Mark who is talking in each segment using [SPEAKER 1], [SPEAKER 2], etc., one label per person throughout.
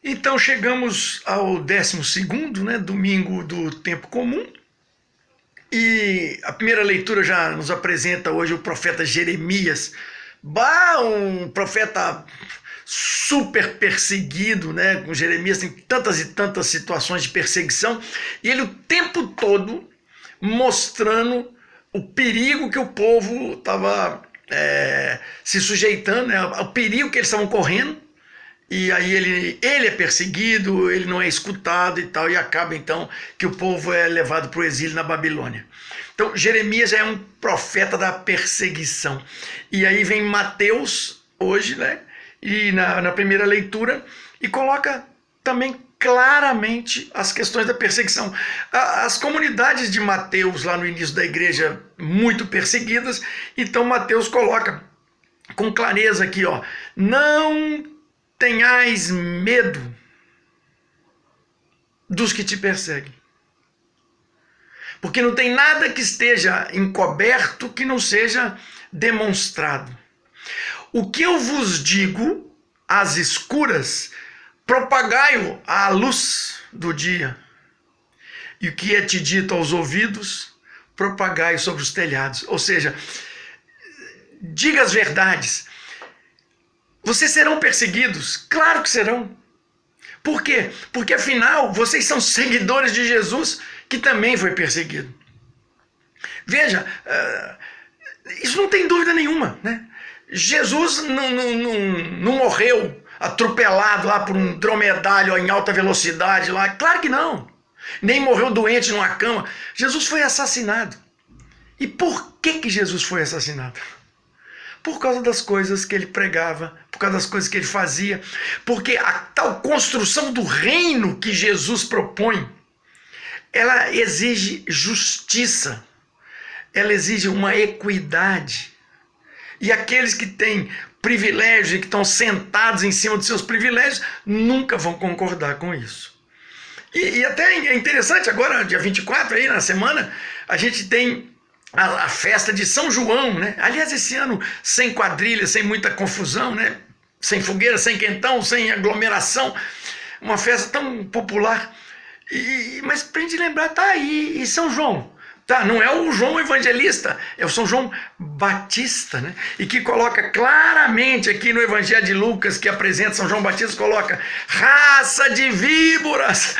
[SPEAKER 1] Então chegamos ao 12º, né, domingo do tempo comum, e a primeira leitura já nos apresenta hoje o profeta Jeremias, um profeta super perseguido, né? Com Jeremias tem tantas e tantas situações de perseguição, e ele o tempo todo mostrando o perigo que o povo estava se sujeitando, né, ao perigo que eles estavam correndo. E aí ele é perseguido, ele não é escutado e tal, e acaba então que o povo é levado para o exílio na Babilônia. Então Jeremias é um profeta da perseguição. E aí vem Mateus hoje, né? E na primeira leitura, e coloca também claramente as questões da perseguição. As comunidades de Mateus lá no início da igreja muito perseguidas, então Mateus coloca com clareza aqui, ó, não tenhais medo dos que te perseguem. Porque não tem nada que esteja encoberto que não seja demonstrado. O que eu vos digo às escuras, propagai-o à luz do dia. E o que é te dito aos ouvidos, propagai sobre os telhados. Ou seja, diga as verdades. Vocês serão perseguidos? Claro que serão. Por quê? Porque afinal, vocês são seguidores de Jesus, que também foi perseguido. Veja, isso não tem dúvida nenhuma, né? Jesus não morreu atropelado lá por um dromedário em alta velocidade lá. Claro que não. Nem morreu doente numa cama. Jesus foi assassinado. E por que Jesus foi assassinado? Por causa das coisas que ele pregava, por causa das coisas que ele fazia, porque a tal construção do reino que Jesus propõe, ela exige justiça, ela exige uma equidade. E aqueles que têm privilégios e que estão sentados em cima dos seus privilégios, nunca vão concordar com isso. E até é interessante, agora, dia 24, aí na semana, a gente tem a festa de São João, né? Aliás, esse ano sem quadrilha, sem muita confusão, né? Sem fogueira, sem quentão, sem aglomeração, uma festa tão popular. Mas pra gente lembrar, tá aí, e São João? Tá, não é o João Evangelista, é o São João Batista, né? E que coloca claramente aqui no Evangelho de Lucas, que apresenta São João Batista, coloca raça de víboras,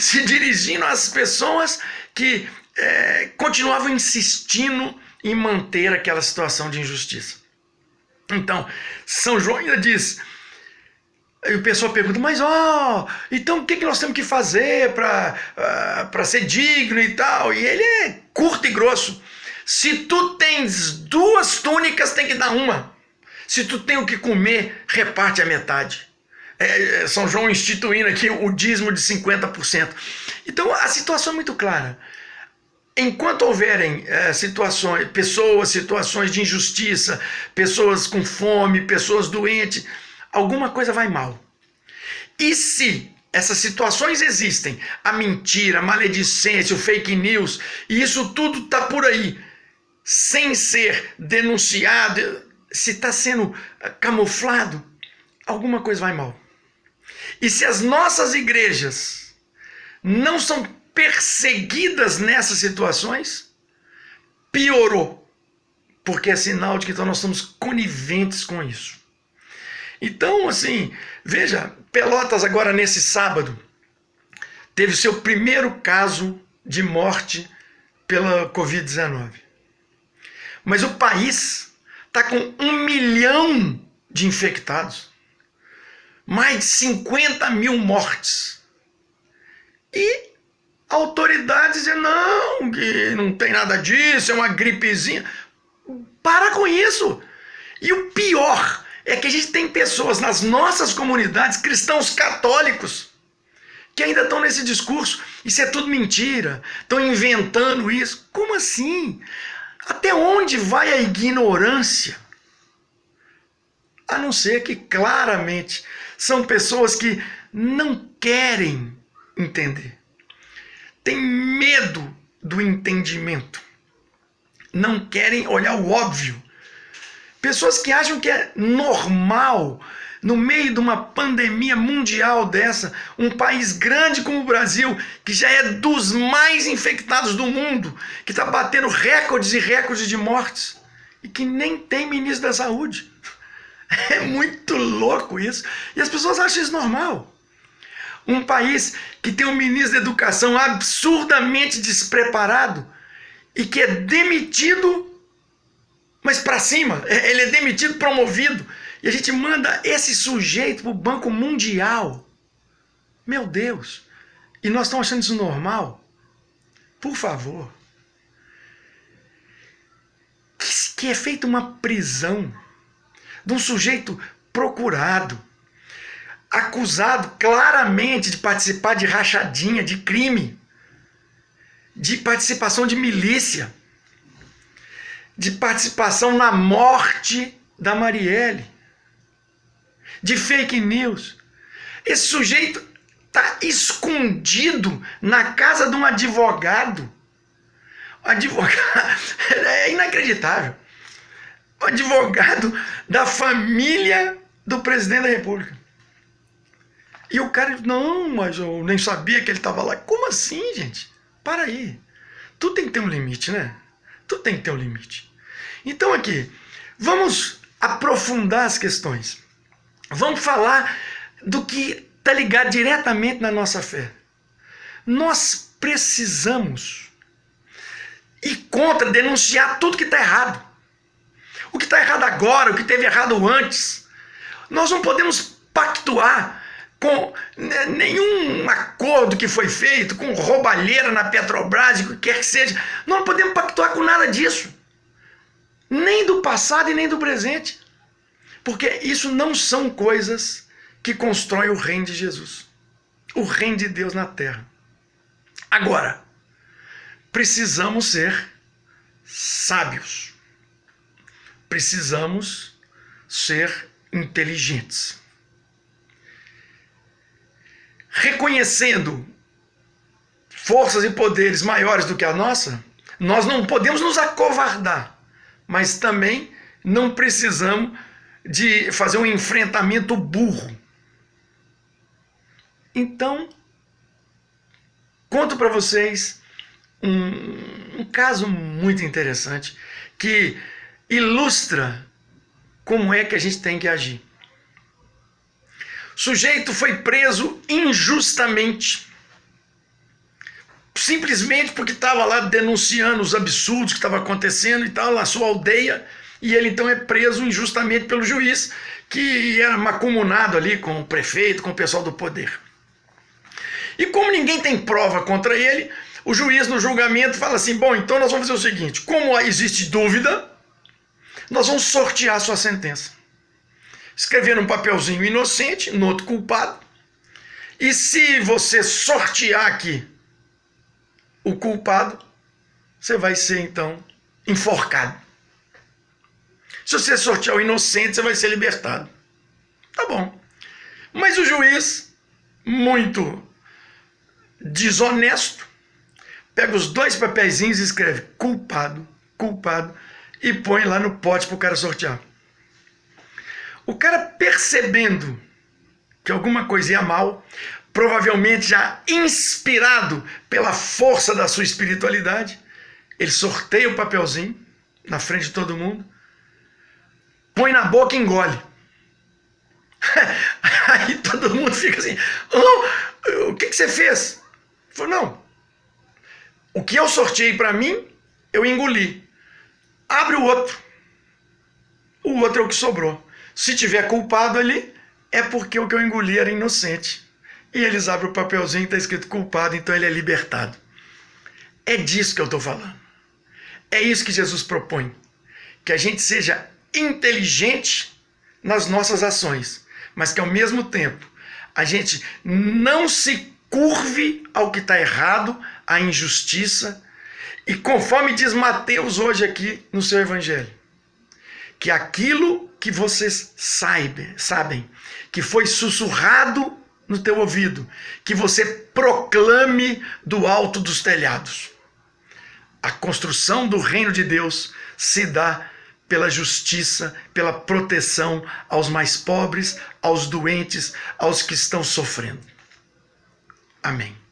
[SPEAKER 1] se dirigindo às pessoas que continuavam insistindo em manter aquela situação de injustiça. Então, São João ainda diz, aí o pessoal pergunta, mas então o que nós temos que fazer para ser digno e tal? E ele é curto e grosso. Se tu tens 2 túnicas, tem que dar uma. Se tu tem o que comer, reparte a metade. São João instituindo aqui o dízimo de 50%. Então a situação é muito clara. Enquanto houverem situações de injustiça, pessoas com fome, pessoas doentes, alguma coisa vai mal. E se essas situações existem, a mentira, a maledicência, o fake news, e isso tudo está por aí, sem ser denunciado, se está sendo camuflado, alguma coisa vai mal. E se as nossas igrejas não são perseguidas nessas situações, piorou, porque é sinal de que então nós estamos coniventes com isso. Então, assim, veja, Pelotas agora nesse sábado teve o seu primeiro caso de morte pela Covid-19. Mas o país está com 1 milhão de infectados, mais de 50 mil mortes. E autoridades dizem, não, que não tem nada disso, é uma gripezinha. Para com isso. E o pior é que a gente tem pessoas nas nossas comunidades, cristãos católicos, que ainda estão nesse discurso. Isso é tudo mentira. Estão inventando isso. Como assim? Até onde vai a ignorância? A não ser que claramente são pessoas que não querem entender. Tem medo do entendimento. Não querem olhar o óbvio. Pessoas que acham que é normal no meio de uma pandemia mundial dessa, um país grande como o Brasil, que já é dos mais infectados do mundo, que está batendo recordes e recordes de mortes, e que nem tem ministro da saúde. É muito louco isso. E as pessoas acham isso normal. Um país que tem um ministro da educação absurdamente despreparado e que é demitido, mas para cima. Ele é demitido, promovido. E a gente manda esse sujeito para o Banco Mundial. Meu Deus. E nós estamos achando isso normal? Por favor. Que é feita uma prisão de um sujeito procurado, acusado claramente de participar de rachadinha, de crime, de participação de milícia, de participação na morte da Marielle, de fake news. Esse sujeito está escondido na casa de um advogado. O advogado é inacreditável. O advogado da família do presidente da República. E o cara, não, mas eu nem sabia que ele estava lá. Como assim, gente? Para aí. Tudo tem que ter um limite, né? Tudo tem que ter um limite. Então aqui, vamos aprofundar as questões. Vamos falar do que está ligado diretamente na nossa fé. Nós precisamos ir contra, denunciar tudo que está errado. O que está errado agora, o que teve errado antes. Nós não podemos pactuar com nenhum acordo que foi feito, com roubalheira na Petrobras, o que quer que seja. Nós não podemos pactuar com nada disso. Nem do passado e nem do presente. Porque isso não são coisas que constroem o reino de Jesus. O reino de Deus na terra. Agora, precisamos ser sábios. Precisamos ser inteligentes. Reconhecendo forças e poderes maiores do que a nossa, nós não podemos nos acovardar, mas também não precisamos de fazer um enfrentamento burro. Então, conto para vocês um caso muito interessante que ilustra como é que a gente tem que agir. O sujeito foi preso injustamente, simplesmente porque estava lá denunciando os absurdos que estavam acontecendo e tal, na sua aldeia, e ele então é preso injustamente pelo juiz, que era mancomunado ali com o prefeito, com o pessoal do poder. E como ninguém tem prova contra ele, o juiz no julgamento fala assim, bom, então nós vamos fazer o seguinte, como existe dúvida, nós vamos sortear a sua sentença. Escrever num papelzinho inocente, no outro culpado. E se você sortear aqui o culpado, você vai ser então enforcado. Se você sortear o inocente, você vai ser libertado. Tá bom. Mas o juiz, muito desonesto, pega os dois papeizinhos e escreve culpado, culpado, e põe lá no pote para o cara sortear. O cara, percebendo que alguma coisa ia mal, provavelmente já inspirado pela força da sua espiritualidade, ele sorteia o papelzinho na frente de todo mundo, põe na boca e engole. Aí todo mundo fica assim, oh, o que você fez? Ele falou, não, o que eu sorteei para mim, eu engoli. Abre o outro é o que sobrou. Se tiver culpado ali, é porque o que eu engoli era inocente. E eles abrem o papelzinho e está escrito culpado, então ele é libertado. É disso que eu estou falando. É isso que Jesus propõe. Que a gente seja inteligente nas nossas ações, mas que ao mesmo tempo a gente não se curve ao que está errado, à injustiça, e conforme diz Mateus hoje aqui no seu evangelho, que aquilo que vocês sabem, que foi sussurrado no teu ouvido, que você proclame do alto dos telhados. A construção do reino de Deus se dá pela justiça, pela proteção aos mais pobres, aos doentes, aos que estão sofrendo. Amém.